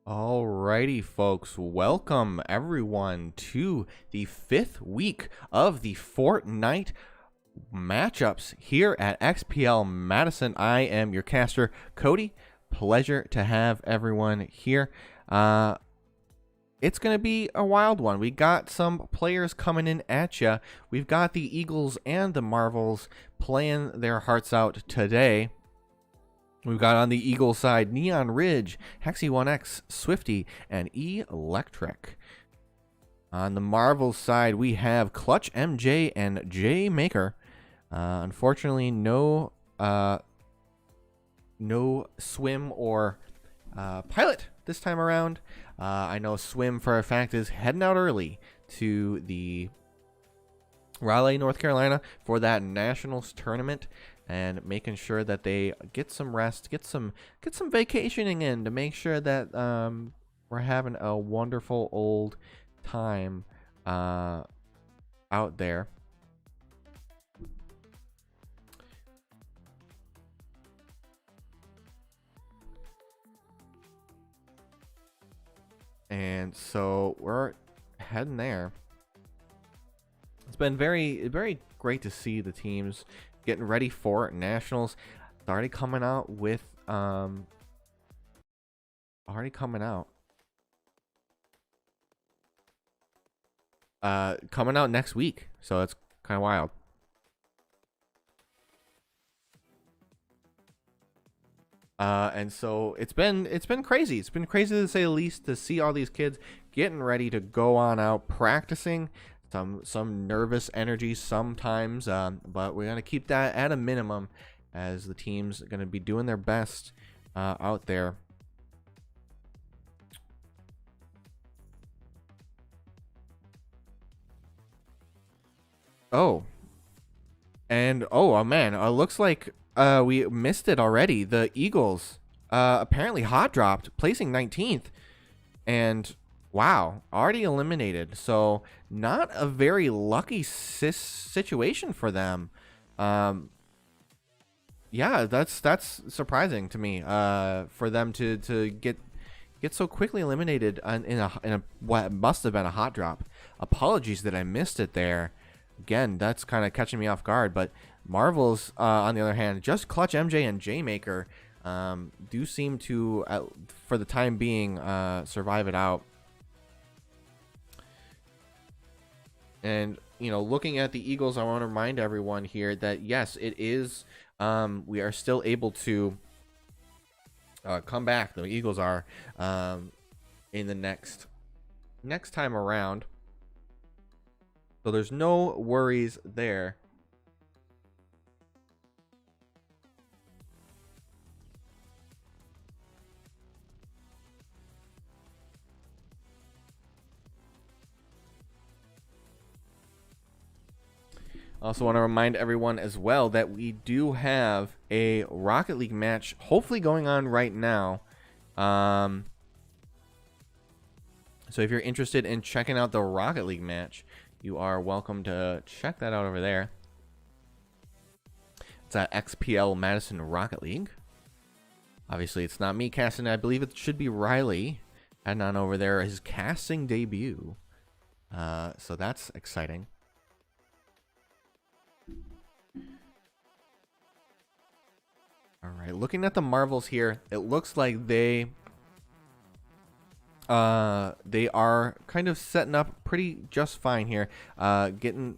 Alrighty, folks, welcome everyone to the 5th week of the Fortnite matchups here at XPL Madison. I am your caster, Cody. Pleasure to have everyone here. It's going to be a wild one. We got some players coming in at you. We've got the Eagles and the Marvels playing their hearts out today. We've got on the Eagle side Neon Ridge, Hexy1X, Swifty, and Electric. On the Marvel side, we have Clutch MJ and J Maker. Unfortunately, no Swim or Pilot this time around. I know Swim for a fact is heading out early to the Raleigh, North Carolina for that Nationals tournament, and making sure that they get some rest, get some vacationing in to make sure that we're having a wonderful old time out there. And so we're heading there. It's been very great to see the teams getting ready for Nationals. It's already coming out with coming out next week, so it's kind of wild. And so it's been crazy. It's been crazy to say the least, to see all these kids getting ready to go on out practicing. Some nervous energy sometimes, but we're gonna keep that at a minimum, as the team's gonna be doing their best out there. Oh man, looks like we missed it already. The Eagles apparently hot dropped, placing 19th, and wow, already eliminated. So not a very lucky situation for them. Yeah, that's surprising to me. For them to get so quickly eliminated in a what must have been a hot drop. Apologies that I missed it there. Again, that's kind of catching me off guard. But Marvels, on the other hand, just Clutch MJ and J Maker do seem to, for the time being, survive it out. And, you know, looking at the Eagles, I want to remind everyone here that, yes, it is, we are still able to come back. The Eagles are in the next time around. So there's no worries there. Also want to remind everyone as well that we do have a Rocket League match hopefully going on right now. So if you're interested in checking out the Rocket League match, you are welcome to check that out over there. It's at XPL Madison Rocket League. Obviously, it's not me casting. I believe it should be Riley heading on over there, his casting debut. So that's exciting. All right, looking at the Marvels here, it looks like they are kind of setting up pretty just fine here. Playing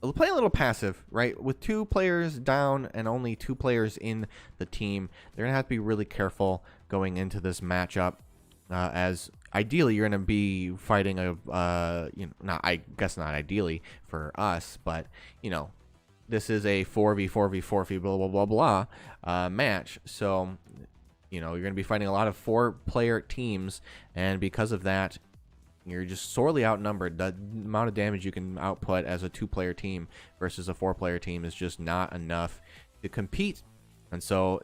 a little passive, right? With 2 players down and only 2 players in the team, they're gonna have to be really careful going into this matchup. As ideally, you're gonna be fighting a, I guess not ideally for us, but this is a 4v4v4v blah blah blah blah match. So you're going to be fighting a lot of 4-player teams, and because of that, you're just sorely outnumbered. The amount of damage you can output as a 2-player team versus a 4-player team is just not enough to compete. And so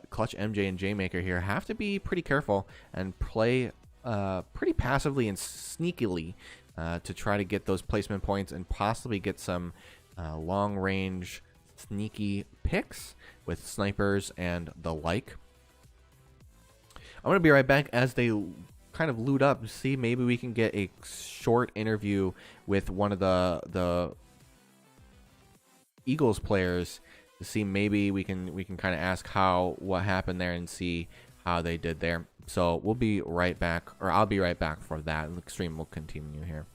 Clutch MJ and J-Maker here have to be pretty careful and play pretty passively and sneakily to try to get those placement points and possibly get some long-range sneaky picks with snipers and the like. I'm going to be right back as they kind of loot up to see maybe we can get a short interview with one of the Eagles players to see maybe we can kind of ask what happened there and see how they did there. So we'll be right back, or I'll be right back for that. The stream will continue here.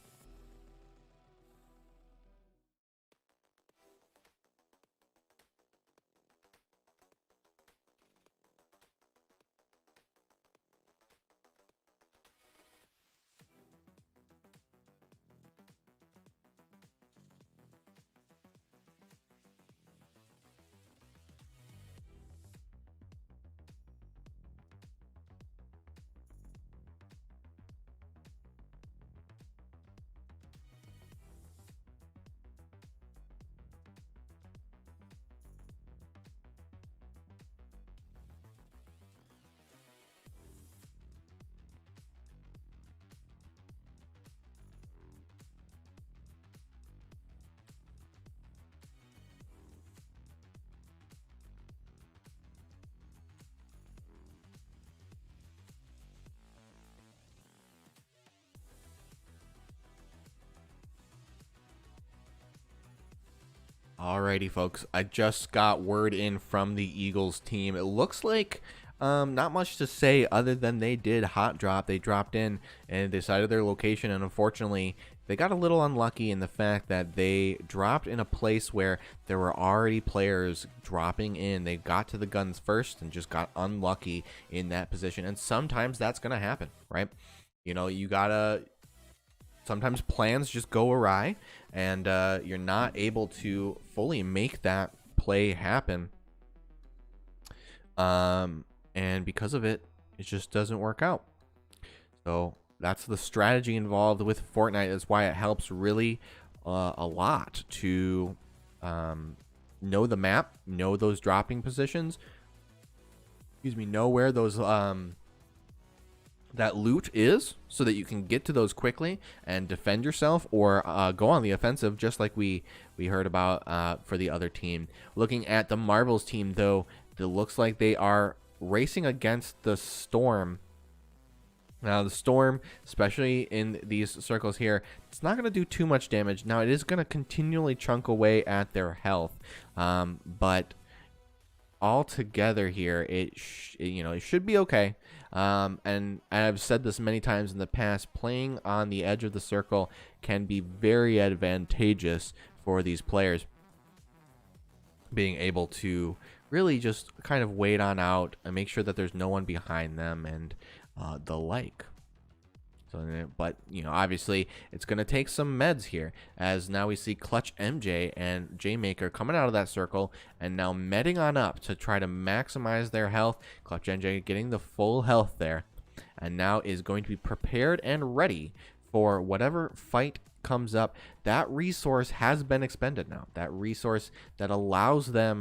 Alrighty, folks. I just got word in from the Eagles team. It looks like not much to say other than they did hot drop. They dropped in and decided their location, and unfortunately, they got a little unlucky in the fact that they dropped in a place where there were already players dropping in. They got to the guns first and just got unlucky in that position. And sometimes that's going to happen, right? You gotta... Sometimes plans just go awry, and you're not able to fully make that play happen. And because of it, it just doesn't work out. So that's the strategy involved with Fortnite. That's why it helps really a lot to know the map, know those dropping positions. Excuse me, know where those that loot is, so that you can get to those quickly and defend yourself, or go on the offensive, just like we heard about for the other team. Looking at the Marvels team, though, it looks like they are racing against the Storm. Now, the Storm, especially in these circles here, it's not going to do too much damage. Now, it is going to continually chunk away at their health, but altogether here, it should be okay. And I've said this many times in the past, playing on the edge of the circle can be very advantageous for these players. Being able to really just kind of wait on out and make sure that there's no one behind them and the like. So, but obviously it's going to take some meds here, as now we see Clutch MJ and J-Maker coming out of that circle and now medding on up to try to maximize their health. Clutch MJ getting the full health there, and now is going to be prepared and ready for whatever fight comes up, that resource has been expended now. That resource that allows them